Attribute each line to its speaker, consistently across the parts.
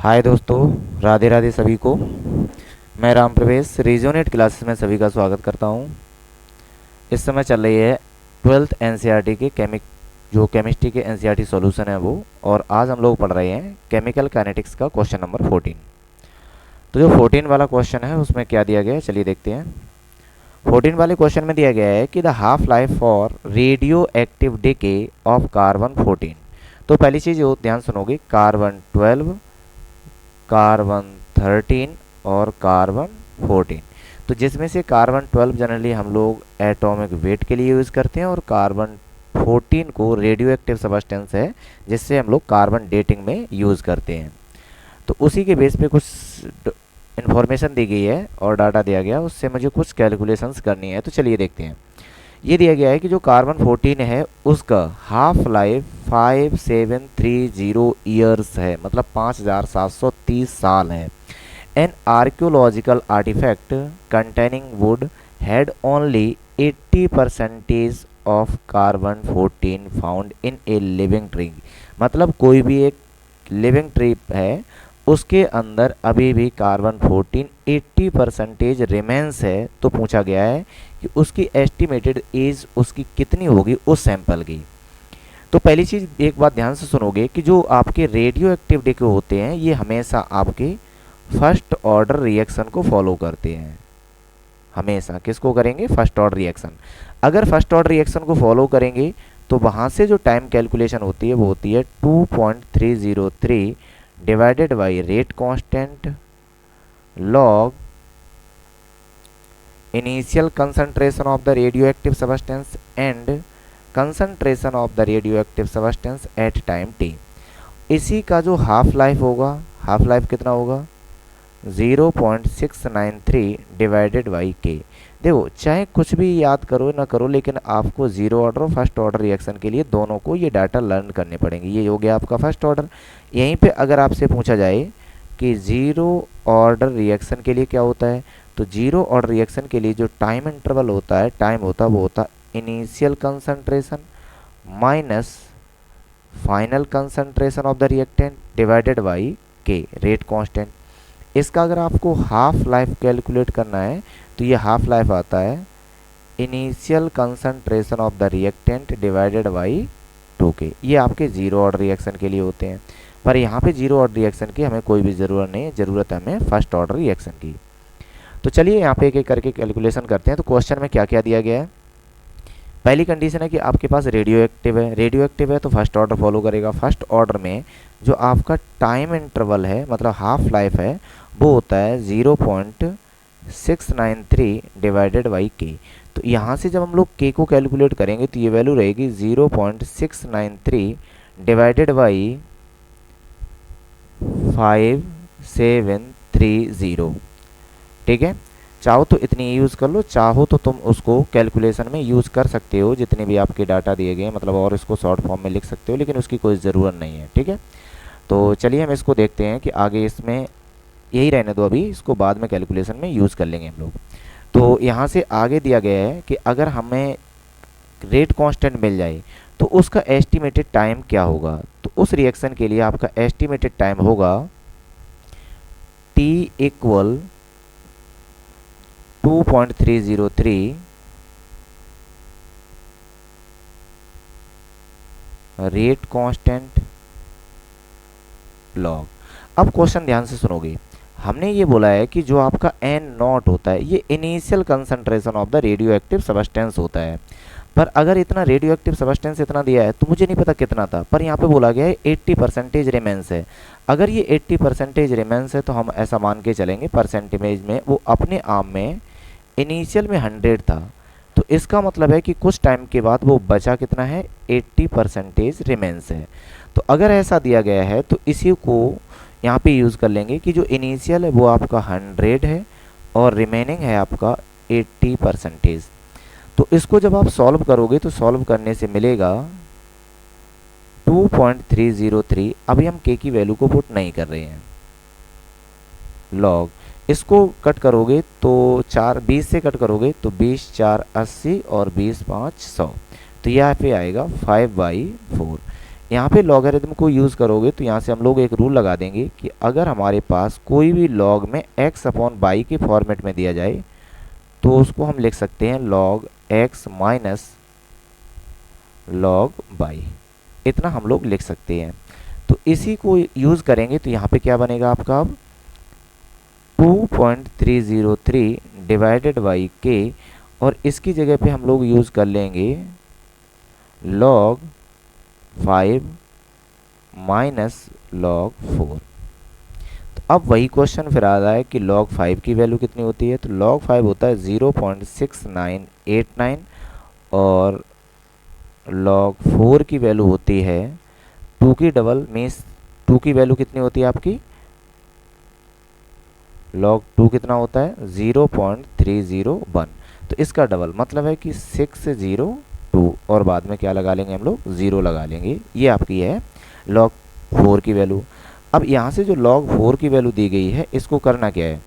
Speaker 1: हाय दोस्तों, राधे राधे सभी को। मैं राम प्रवेश रीजोनेट क्लासेस में सभी का स्वागत करता हूं। इस समय चल रही है 12th एनसीईआरटी के जो केमिस्ट्री के एनसीईआरटी सॉल्यूशन है वो, और आज हम लोग पढ़ रहे हैं केमिकल काइनेटिक्स का क्वेश्चन नंबर 14। तो जो 14 वाला क्वेश्चन है उसमें क्या दिया गया है, चलिए देखते हैं। 14 वाले क्वेश्चन में दिया गया है कि the half life for radio active decay of carbon 14। तो पहली चीज़ जो ध्यान सुनोगे, कार्बन 12, कार्बन 13 और कार्बन 14। तो जिसमें से कार्बन 12 जनरली हम लोग एटॉमिक वेट के लिए यूज़ करते हैं, और कार्बन 14 को रेडियो एक्टिव सब्सटेंस है जिससे हम लोग कार्बन डेटिंग में यूज़ करते हैं। तो उसी के बेस पे कुछ इन्फॉर्मेशन दी गई है और डाटा दिया गया, उससे मुझे कुछ कैलकुलेशंस करनी है। तो चलिए देखते हैं। ये दिया गया है कि जो कार्बन 14 है उसका हाफ लाइफ 5730 ईयर्स है, मतलब 5730 साल है। An archaeological artifact containing wood had only 80% of carbon 14 found in a living tree. मतलब कोई भी एक लिविंग ट्री है उसके अंदर अभी भी कार्बन 14 80% रिमेंस है। तो पूछा गया है कि उसकी एस्टिमेटेड एज उसकी कितनी होगी उस सैंपल की। तो पहली चीज़ एक बात ध्यान से सुनोगे कि जो आपके रेडियो एक्टिव डिके होते हैं ये हमेशा आपके फर्स्ट ऑर्डर रिएक्शन को फॉलो करते हैं। हमेशा किसको करेंगे? First order reaction. अगर फर्स्ट ऑर्डर रिएक्शन को फॉलो करेंगे तो वहाँ से जो टाइम कैलकुलेशन होती है वो होती है 2.303 divided by rate constant log initial concentration of the radioactive substance and concentration of the radioactive substance at time t। इसी का जो हाफ लाइफ होगा, हाफ लाइफ कितना होगा? 0.693 डिवाइडेड बाई के। देखो चाहे कुछ भी याद करो ना करो, लेकिन आपको जीरो ऑर्डर और फर्स्ट ऑर्डर रिएक्शन के लिए दोनों को ये डाटा लर्न करने पड़ेंगे। ये हो गया आपका फर्स्ट ऑर्डर। यहीं पे अगर आपसे पूछा जाए कि जीरो ऑर्डर रिएक्शन के लिए क्या होता है, तो जीरो ऑर्डर रिएक्शन के लिए जो टाइम इंटरवल होता है, टाइम होता है वो होता है initial concentration minus final concentration of the reactant divided by के रेट कांस्टेंट। इसका अगर आपको हाफ लाइफ कैलकुलेट करना है तो ये हाफ लाइफ आता है initial concentration of the reactant divided by 2k। ये आपके जीरो ऑर्डर रिएक्शन के लिए होते हैं, पर यहाँ पे जीरो ऑर्डर रिएक्शन की हमें कोई भी ज़रूरत नहीं है, ज़रूरत है हमें फर्स्ट ऑर्डर रिएक्शन की। तो चलिए यहाँ पे एक एक करके कैलकुलेशन करते हैं। तो क्वेश्चन में क्या क्या दिया गया है। पहली कंडीशन है कि आपके पास रेडियो एक्टिव है। रेडियो एक्टिव है तो फर्स्ट ऑर्डर फॉलो करेगा। फर्स्ट ऑर्डर में जो आपका टाइम इंटरवल है, मतलब हाफ लाइफ है, वो होता है 0.693 डिवाइडेड बाई के। तो यहाँ से जब हम लोग के को कैलकुलेट करेंगे तो ये वैल्यू रहेगी 0.693 डिवाइडेड बाई 5730। ठीक है, चाहो तो इतनी यूज़ कर लो, चाहो तो तुम उसको कैलकुलेशन में यूज़ कर सकते हो जितने भी आपके डाटा दिए गए हैं, मतलब और इसको शॉर्ट फॉर्म में लिख सकते हो, लेकिन उसकी कोई ज़रूरत नहीं है। ठीक है, तो चलिए हम इसको देखते हैं कि आगे इसमें यही रहने दो, अभी इसको बाद में कैलकुलेशन में यूज़ कर लेंगे हम लोग। तो यहाँ से आगे दिया गया है कि अगर हमें रेट कांस्टेंट मिल जाए तो उसका एस्टिमेटेड टाइम क्या होगा। तो उस रिएक्शन के लिए आपका एस्टिमेटेड टाइम होगा T equal 2.303 rate constant log. अब क्वेश्चन ध्यान से सुनोगे, हमने ये बोला है कि जो आपका N नॉट होता है ये initial concentration of the radioactive substance होता है। पर अगर इतना रेडियो एक्टिव सब्सटेंस इतना दिया है तो मुझे नहीं पता कितना था, पर यहाँ पे बोला गया है 80% रिमेंस है। अगर ये 80% रिमेंस है तो हम ऐसा मान के चलेंगे परसेंटेज में वो अपने आप में इनिशियल में 100 था, तो इसका मतलब है कि कुछ टाइम के बाद वो बचा कितना है, 80% रिमेंस है। तो अगर ऐसा दिया गया है तो इसी को यहाँ पे यूज़ कर लेंगे कि जो इनिशियल है वो आपका 100 है और रिमेनिंग है आपका 80%। तो इसको जब आप सॉल्व करोगे तो सॉल्व करने से मिलेगा 2.303। अभी हम के की वैल्यू को पुट नहीं कर रहे हैं, लॉग इसको कट करोगे तो 20 से कट करोगे तो 20 4 80 और 20 5 100। तो यहाँ पे आएगा 5/4। यहाँ पे लॉगरिथम को यूज़ करोगे तो यहाँ से हम लोग एक रूल लगा देंगे कि अगर हमारे पास कोई भी लॉग में x अपॉन बाई के फॉर्मेट में दिया जाए तो उसको हम लिख सकते हैं log x minus log by, इतना हम लोग लिख सकते हैं। तो इसी को यूज़ करेंगे तो यहाँ पे क्या बनेगा आपका अब 2.303 डिवाइडेड बाई k, और इसकी जगह पे हम लोग यूज़ कर लेंगे log 5 माइनस log 4। तो अब वही क्वेश्चन फिर आ रहा है कि log 5 की वैल्यू कितनी होती है, तो log 5 होता है 0.6989 और log 4 की वैल्यू होती है 2 की डबल, मीन्स 2 की वैल्यू कितनी होती है आपकी, log 2 कितना होता है 0.301, तो इसका डबल मतलब है कि 602 और बाद में क्या लगा लेंगे हम लोग 0 लगा लेंगे। ये आपकी है log 4 की वैल्यू। अब यहाँ से जो log 4 की वैल्यू दी गई है इसको करना क्या है,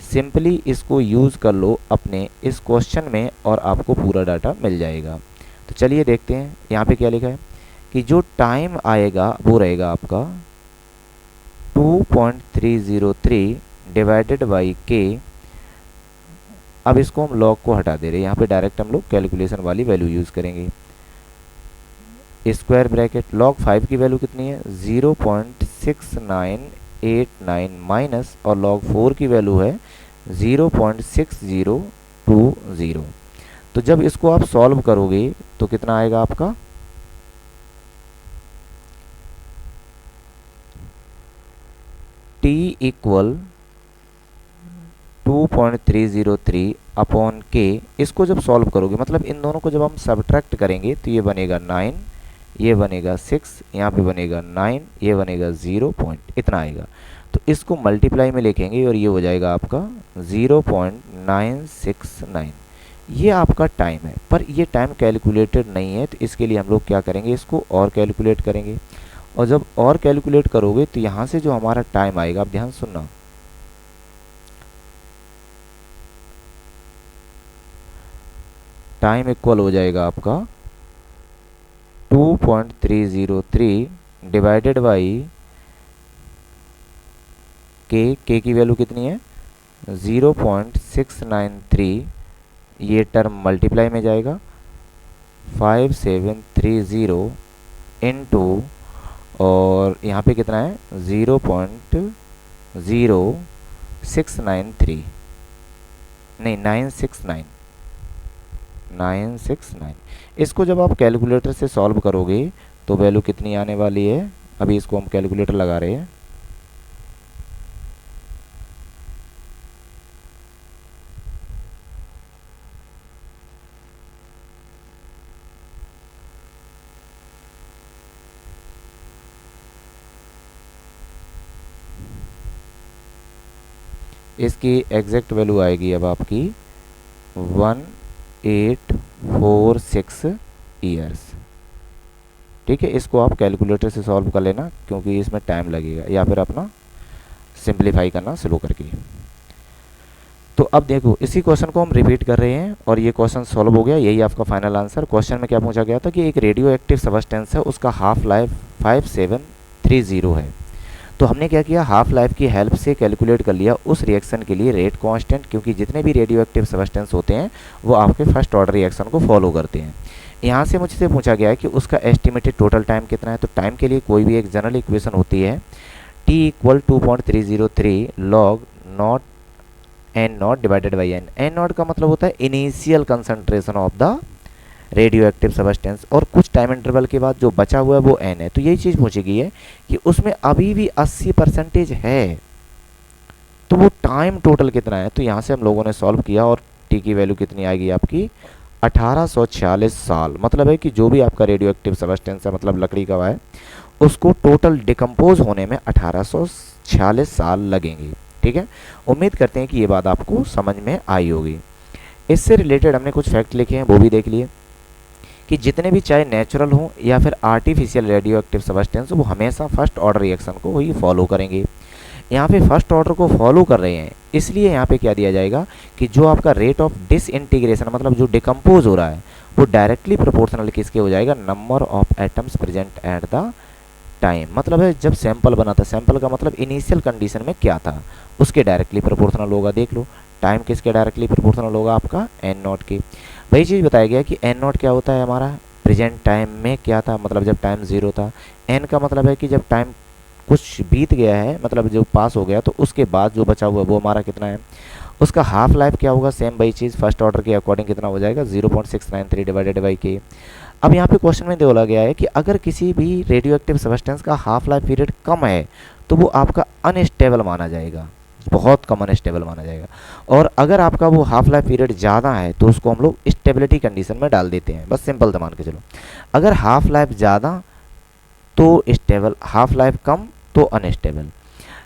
Speaker 1: सिंपली इसको यूज़ कर लो अपने इस क्वेश्चन में और आपको पूरा डाटा मिल जाएगा। तो चलिए देखते हैं यहाँ पे क्या लिखा है कि जो टाइम आएगा वो रहेगा आपका 2.303 डिवाइडेड बाई k। अब इसको हम log को हटा दे रहे हैं, यहाँ पे डायरेक्ट हम लोग कैलकुलेशन वाली वैल्यू यूज़ करेंगे। स्क्वायर ब्रैकेट log 5 की वैल्यू कितनी है 0.6989 माइनस, और log 4 की वैल्यू है 0.6020। तो जब इसको आप सॉल्व करोगे तो कितना आएगा आपका, t इक्वल 2.303 अपॉन k। इसको जब सॉल्व करोगे मतलब इन दोनों को जब हम सब्ट्रैक्ट करेंगे तो ये बनेगा 9, ये बनेगा 6, यहाँ पे बनेगा 9, ये बनेगा 0 पॉइंट, इतना आएगा। तो इसको मल्टीप्लाई में लिखेंगे और ये हो जाएगा आपका 0.969। ये आपका टाइम है, पर ये टाइम कैलकुलेटेड नहीं है, तो इसके लिए हम लोग क्या करेंगे, इसको और कैलकुलेट करेंगे। और जब और कैलकुलेट करोगे तो यहाँ से जो हमारा टाइम आएगा, आप ध्यान सुनना, टाइम इक्वल हो जाएगा आपका 2.303 डिवाइडेड बाई के की वैल्यू कितनी है 0.693, ये टर्म मल्टीप्लाई में जाएगा 5730 इनटू, और यहाँ पे कितना है 0.0693, नहीं 969। इसको जब आप कैलकुलेटर से सॉल्व करोगे तो वैल्यू कितनी आने वाली है, अभी इसको हम कैलकुलेटर लगा रहे हैं। इसकी एग्जैक्ट वैल्यू आएगी अब आपकी 1846 ईयर्स। ठीक है, इसको आप कैलकुलेटर से सॉल्व कर लेना क्योंकि इसमें टाइम लगेगा, या फिर अपना सिंप्लीफाई करना स्लो करके। तो अब देखो इसी क्वेश्चन को हम रिपीट कर रहे हैं और ये क्वेश्चन सॉल्व हो गया, यही आपका फाइनल आंसर। क्वेश्चन में क्या पूछा गया था कि एक रेडियो एक्टिव सब्सटेंस है, उसका हाफ लाइफ 5730 है। तो हमने क्या किया, हाफ लाइफ की हेल्प से कैलकुलेट कर लिया उस रिएक्शन के लिए रेट कांस्टेंट, क्योंकि जितने भी रेडियो एक्टिव सब्सटेंस होते हैं वो आपके फर्स्ट ऑर्डर रिएक्शन को फॉलो करते हैं। यहाँ से मुझसे पूछा गया है कि उसका एस्टिमेटेड टोटल टाइम कितना है। तो टाइम के लिए कोई भी एक जनरल इक्वेशन होती है, t equal 2.303 log naught N naught divided by N. N naught का मतलब होता है initial concentration of the radioactive substance, और कुछ टाइम इंटरवल के बाद जो बचा हुआ है वो एन है। तो यही चीज़ पूछी गई है कि उसमें अभी भी 80% है, तो वो टाइम टोटल कितना है। तो यहाँ से हम लोगों ने सॉल्व किया और टी की वैल्यू कितनी आएगी आपकी 1846 साल। मतलब है कि जो भी आपका रेडियो एक्टिव सब्सटेंस है, मतलब लकड़ी का है, उसको टोटल डिकम्पोज होने में 1846 साल लगेंगे। ठीक है, उम्मीद करते हैं कि ये बात आपको समझ में आई होगी। इससे रिलेटेड हमने कुछ फैक्ट लिखे हैं, वो भी देख लिए कि जितने भी चाहे नेचुरल हो या फिर आर्टिफिशियल रेडियो एक्टिव सब्सटेंस, वो हमेशा फर्स्ट ऑर्डर रिएक्शन को ही फॉलो करेंगे। यहाँ पे फर्स्ट ऑर्डर को फॉलो कर रहे हैं, इसलिए यहाँ पे क्या दिया जाएगा कि जो आपका रेट ऑफ डिसइंटीग्रेशन, मतलब जो डिकम्पोज हो रहा है, वो डायरेक्टली प्रोपोर्शनल किसके हो जाएगा, number of atoms present at the time, मतलब है जब सैंपल बना था, सैंपल का मतलब इनिशियल कंडीशन में क्या था उसके डायरेक्टली प्रोपोर्शनल होगा। देख लो टाइम किसके डायरेक्टली प्रोपोर्शनल होगा, आपका एन नॉट के। वही चीज़ बताया गया कि एन नॉट क्या होता है हमारा, प्रेजेंट टाइम में क्या था, मतलब जब टाइम ज़ीरो था। एन का मतलब है कि जब टाइम कुछ बीत गया है, मतलब जो पास हो गया, तो उसके बाद जो बचा हुआ वो हमारा कितना है, उसका हाफ लाइफ क्या होगा, सेम वही चीज़ फर्स्ट ऑर्डर के अकॉर्डिंग कितना हो जाएगा, 0.693 डिवाइडेड बाई के। अब यहाँ पे क्वेश्चन में बोला गया है कि अगर किसी भी रेडियो एक्टिव सब्सटेंस का हाफ लाइफ पीरियड कम है तो वो आपका अनस्टेबल माना जाएगा, बहुत कम अनस्टेबल माना जाएगा। और अगर आपका वो हाफ लाइफ पीरियड ज़्यादा है तो उसको हम लोग स्टेबिलिटी कंडीशन में डाल देते हैं, बस सिंपल मान के चलो। अगर हाफ लाइफ ज़्यादा तो स्टेबल, हाफ लाइफ कम तो अनस्टेबल।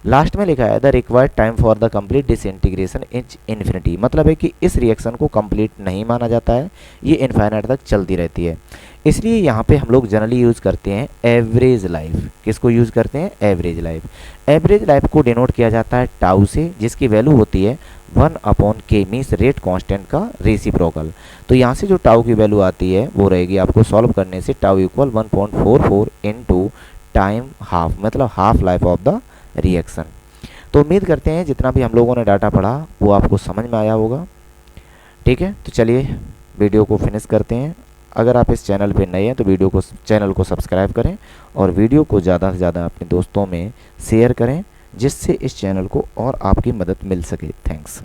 Speaker 1: लास्ट में लिखा है the required time for the complete disintegration is infinity, मतलब है कि इस रिएक्शन को कंप्लीट नहीं माना जाता है, ये इनफाइनाइट तक चलती रहती है। इसलिए यहाँ पे हम लोग जनरली यूज़ करते हैं एवरेज लाइफ। किसको यूज़ करते हैं, एवरेज लाइफ। एवरेज लाइफ को डिनोट किया जाता है टाउ से, जिसकी वैल्यू होती है 1/k, मीन्स रेट कांस्टेंट का रेसिप्रोकल। तो यहाँ से जो टाउ की वैल्यू आती है वो रहेगी आपको सॉल्व करने से tau equal 1.44 into time half, मतलब half life of the reaction. तो उम्मीद करते हैं जितना भी हम लोगों ने डाटा पढ़ा वो आपको समझ में आया होगा। ठीक है, तो चलिए वीडियो को फिनिश करते हैं। अगर आप इस चैनल पे नए हैं तो चैनल को सब्सक्राइब करें और वीडियो को ज़्यादा से ज़्यादा अपने दोस्तों में शेयर करें, जिससे इस चैनल को और आपकी मदद मिल सके। थैंक्स।